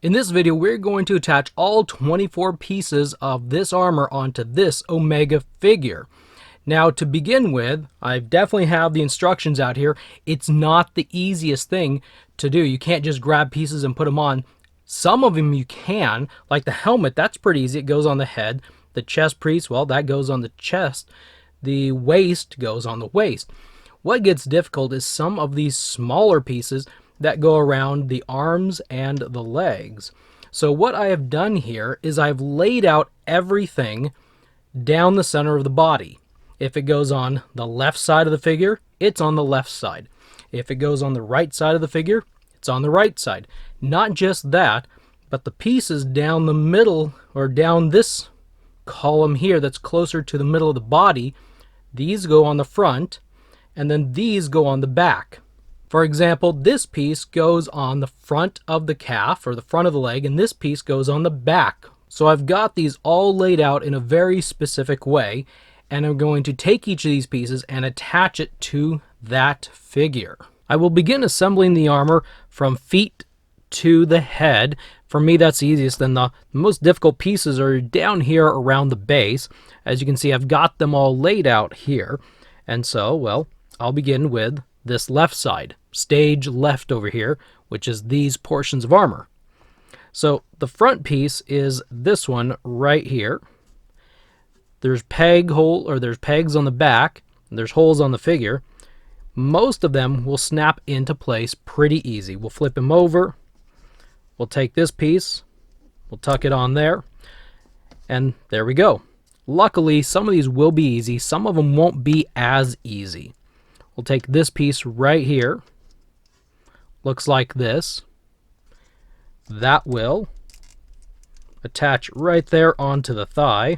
In this video, we're going to attach all 24 pieces of this armor onto this Omega figure. Now, to begin with, I definitely have the instructions out here. It's not the easiest thing to do. You can't just grab pieces and put them on. Some of them you can, like the helmet, that's pretty easy. It goes on the head. The chest piece, well, that goes on the chest. The waist goes on the waist. What gets difficult is some of these smaller pieces that go around the arms and the legs. So what I have done here is I've laid out everything down the center of the body. If it goes on the left side of the figure, it's on the left side. If it goes on the right side of the figure, it's on the right side. Not just that, but the pieces down the middle, or down this column here that's closer to the middle of the body, these go on the front, and then these go on the back. For example, this piece goes on the front of the calf, or the front of the leg, and this piece goes on the back. So I've got these all laid out in a very specific way, and I'm going to take each of these pieces and attach it to that figure. I will begin assembling the armor from feet to the head. For me, that's easiest. Then the most difficult pieces are down here around the base. As you can see, I've got them all laid out here. And so, well, I'll begin with this left side, stage left over here, which is these portions of armor. So the front piece is this one right here. There's pegs on the back, and there's holes on the figure. Most of them will snap into place pretty easy. We'll flip them over. We'll take this piece, we'll tuck it on there, and there we go. Luckily, some of these will be easy, some of them won't be as easy. We'll take this piece right here. Looks like this. That will attach right there onto the thigh.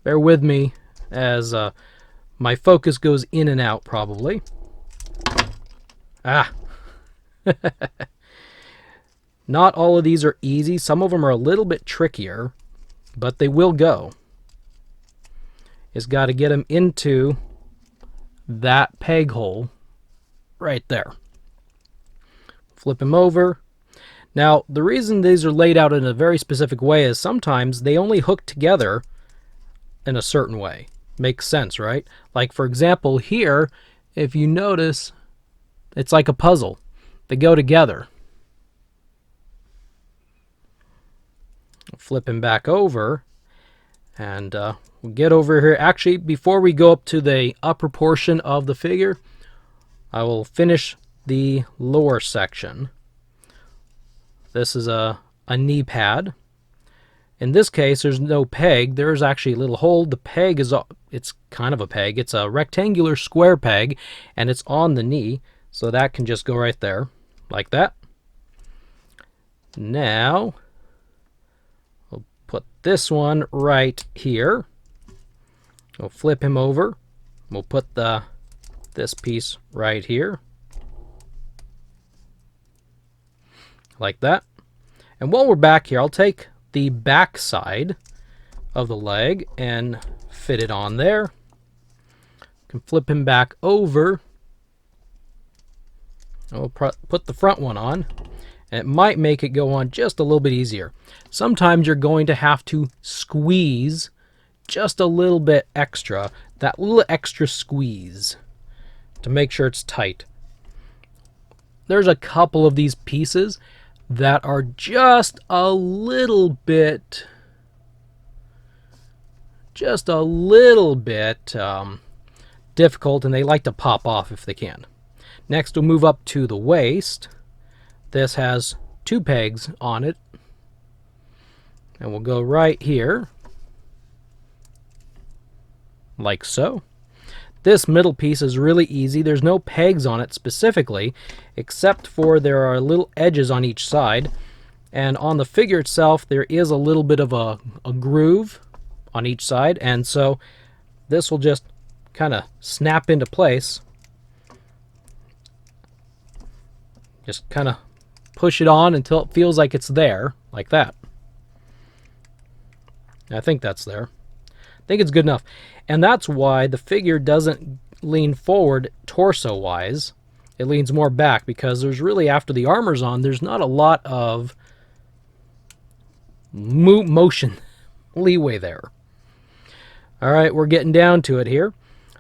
Bear with me as my focus goes in and out probably. Not all of these are easy. Some of them are a little bit trickier, but they will go. It's got to get them into that peg hole right there. Flip them over. Now, the reason these are laid out in a very specific way is sometimes they only hook together in a certain way. Makes sense, right? Like, for example, here, if you notice, it's like a puzzle. They go together. Flip him back over, and we'll get over here. Actually, before we go up to the upper portion of the figure, I will finish the lower section. This is a knee pad. In this case, there's no peg. There's actually a little hole. The peg is, it's kind of a peg. It's a rectangular square peg, and it's on the knee, so that can just go right there, like that. Now, we'll put this one right here. We'll flip him over. We'll put this piece right here, like that. And while we're back here, I'll take the back side of the leg and fit it on there. Can flip him back over. I'll put the front one on, and it might make it go on just a little bit easier. Sometimes you're going to have to squeeze just a little bit extra, that little extra squeeze, to make sure it's tight. There's a couple of these pieces that are just a little bit difficult, and they like to pop off if they can. Next, we'll move up to the waist. This has two pegs on it, and we'll go right here, like so. This middle piece is really easy. There's no pegs on it specifically, except for there are little edges on each side. And on the figure itself, there is a little bit of a groove on each side. And so this will just kind of snap into place. Just kind of push it on until it feels like it's there, like that. I think that's there. I think it's good enough. And that's why the figure doesn't lean forward torso-wise. it leans more back because there's really, after the armor's on, there's not a lot of motion leeway there. All right, we're getting down to it here.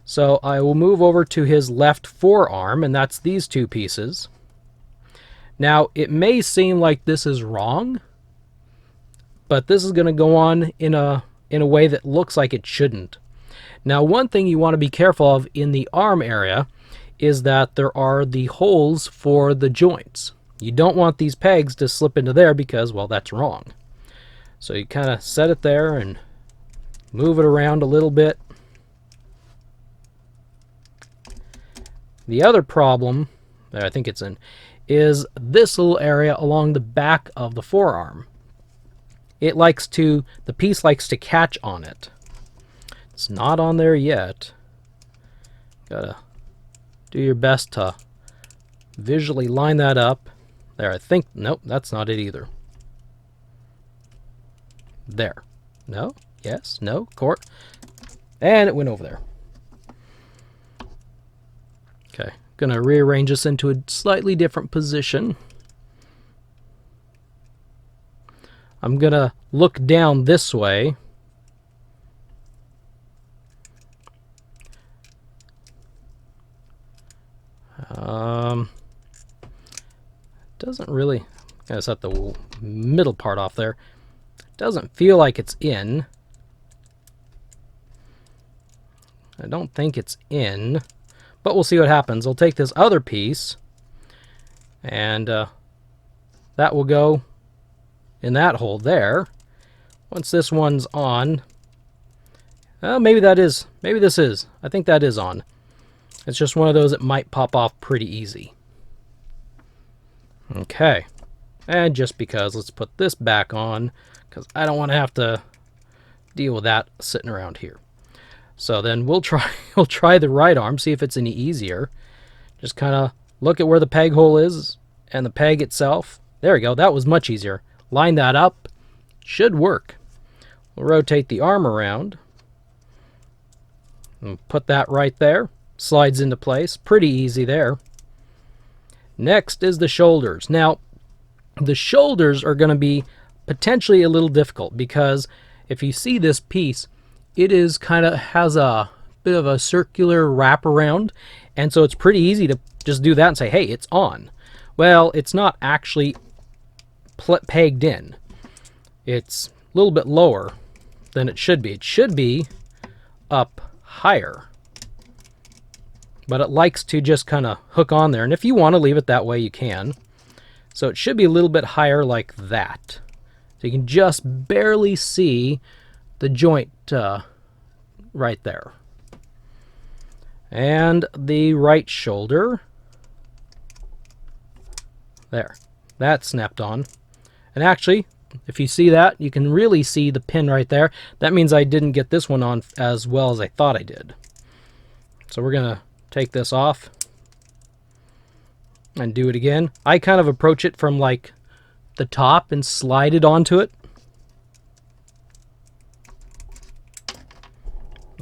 So I will move over to his left forearm, and that's these two pieces. Now, it may seem like this is wrong, but this is going to go on in a way that looks like it shouldn't. Now, one thing you want to be careful of in the arm area is that there are the holes for the joints. You don't want these pegs to slip into there because, well, that's wrong. So you kind of set it there and move it around a little bit. The other problem that I think it's in is this little area along the back of the forearm. The piece likes to catch on it. It's not on there yet. Gotta do your best to visually line that up. There, I think, nope, that's not it either. There. No, yes, no, court. And it went over there. Okay, gonna rearrange this into a slightly different position. I'm gonna look down this way. Doesn't really, gotta set the middle part off there. Doesn't feel like it's in. I don't think it's in, but we'll see what happens. I'll take this other piece, and that will go in that hole there. Once this one's on, maybe this is. I think that is on. It's just one of those that might pop off pretty easy. Okay, and just because, let's put this back on, because I don't want to have to deal with that sitting around here. So then we'll try the right arm, see if it's any easier. Just kind of look at where the peg hole is and the peg itself. There we go, that was much easier. Line that up, should work. We'll rotate the arm around and put that right there. Slides into place, pretty easy there. Next is the shoulders. Now, the shoulders are going to be potentially a little difficult because if you see this piece, it is has a bit of a circular wraparound, and so it's pretty easy to just do that and say, hey, it's on. Well, it's not actually pegged in. It's a little bit lower than it should be. It should be up higher, but it likes to just kind of hook on there, and if you want to leave it that way, you can. So it should be a little bit higher like that. So you can just barely see the joint right there. And the right shoulder. There. That's snapped on. And actually, if you see that, you can really see the pin right there. That means I didn't get this one on as well as I thought I did. So we're going to take this off and do it again. I kind of approach it from like the top and slide it onto it.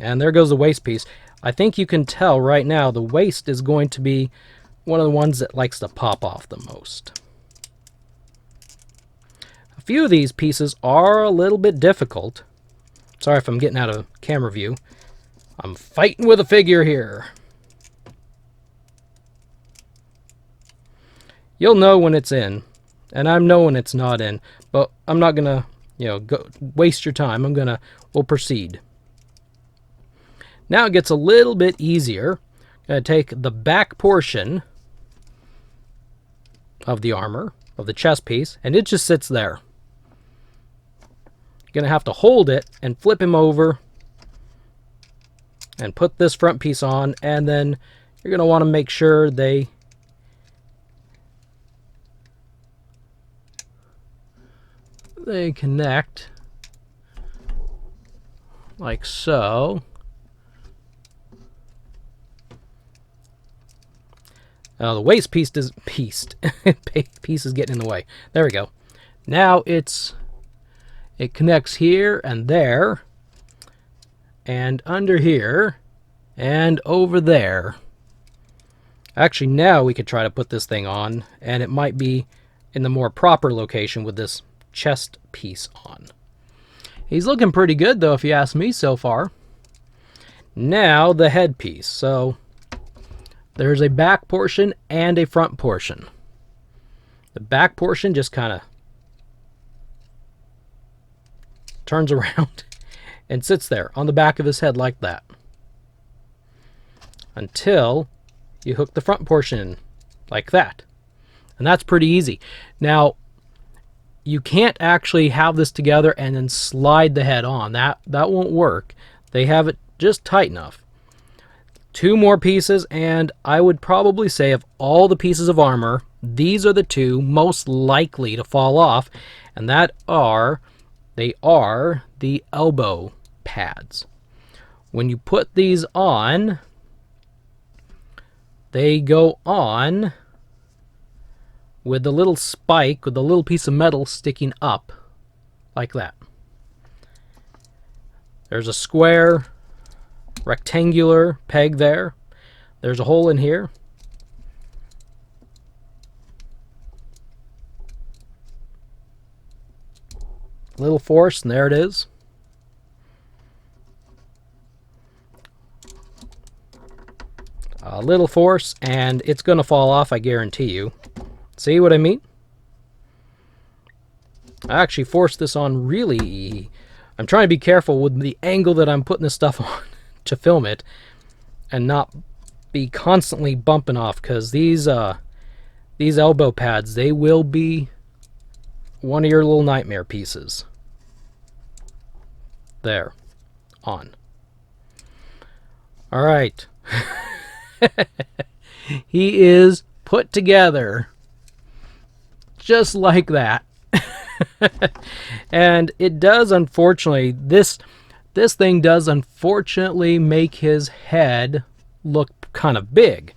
And there goes the waist piece. I think you can tell right now the waist is going to be one of the ones that likes to pop off the most. A few of these pieces are a little bit difficult. Sorry if I'm getting out of camera view. I'm fighting with a figure here. You'll know when it's in, and I know when it's not in, but I'm not gonna, go waste your time. We'll proceed. Now it gets a little bit easier. I'm gonna take the back portion of the armor, of the chest piece, and it just sits there. You're gonna have to hold it and flip him over and put this front piece on, and then you're gonna want to make sure they connect like so. The waist piece piece is getting in the way. There we go. Now it connects here and there, and under here, and over there. Actually, now we could try to put this thing on, and it might be in the more proper location with this chest piece on. He's looking pretty good, though, if you ask me so far. Now, the headpiece. So, there's a back portion and a front portion. The back portion just kind of turns around and sits there on the back of his head like that. Until you hook the front portion like that. And that's pretty easy. Now, you can't actually have this together and then slide the head on. That won't work. They have it just tight enough. 2 more pieces, and I would probably say of all the pieces of armor, these are the 2 most likely to fall off, and they are the elbow pads. When you put these on, they go on with the little spike, with the little piece of metal sticking up, like that. There's a square, rectangular peg there. There's a hole in here. Little force, and there it is. A little force, and it's going to fall off, I guarantee you. See what I mean? I actually forced this on really... I'm trying to be careful with the angle that I'm putting this stuff on to film it and not be constantly bumping off, because these elbow pads, they will be one of your little nightmare pieces. There. On. Alright. He is put together just like that. And it does, unfortunately, this thing does unfortunately make his head look kind of big.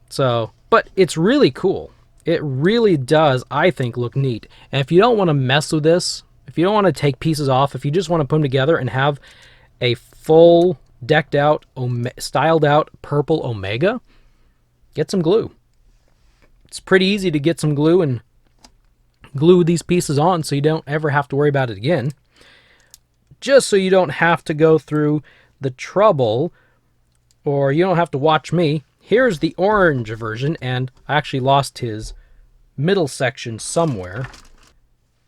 So, but it's really cool. It really does, I think, look neat. And if you don't want to mess with this, if you don't want to take pieces off, if you just want to put them together and have a full decked out, styled out purple Omega, get some glue. It's pretty easy to get some glue and glue these pieces on so you don't ever have to worry about it again. Just so you don't have to go through the trouble, or you don't have to watch me. Here's the orange version, and I actually lost his middle section somewhere.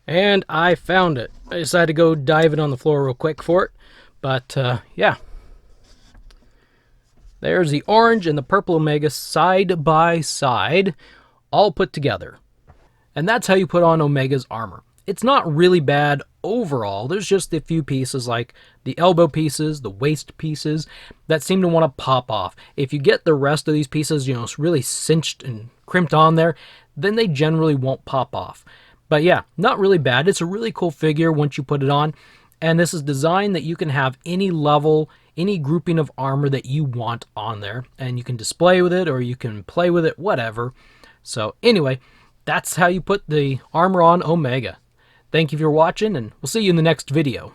And I found it. I decided to go dive it on the floor real quick for it. But, yeah. There's the orange and the purple Omega side by side, all put together. And that's how you put on Omega's armor. It's not really bad overall. There's just a few pieces like the elbow pieces, the waist pieces, that seem to want to pop off. If you get the rest of these pieces, you know, it's really cinched and crimped on there, then they generally won't pop off. But yeah, not really bad. It's a really cool figure once you put it on. And this is designed that you can have any level, any grouping of armor that you want on there. And you can display with it or you can play with it, whatever. So anyway, that's how you put the armor on Omega. Thank you for watching, and we'll see you in the next video.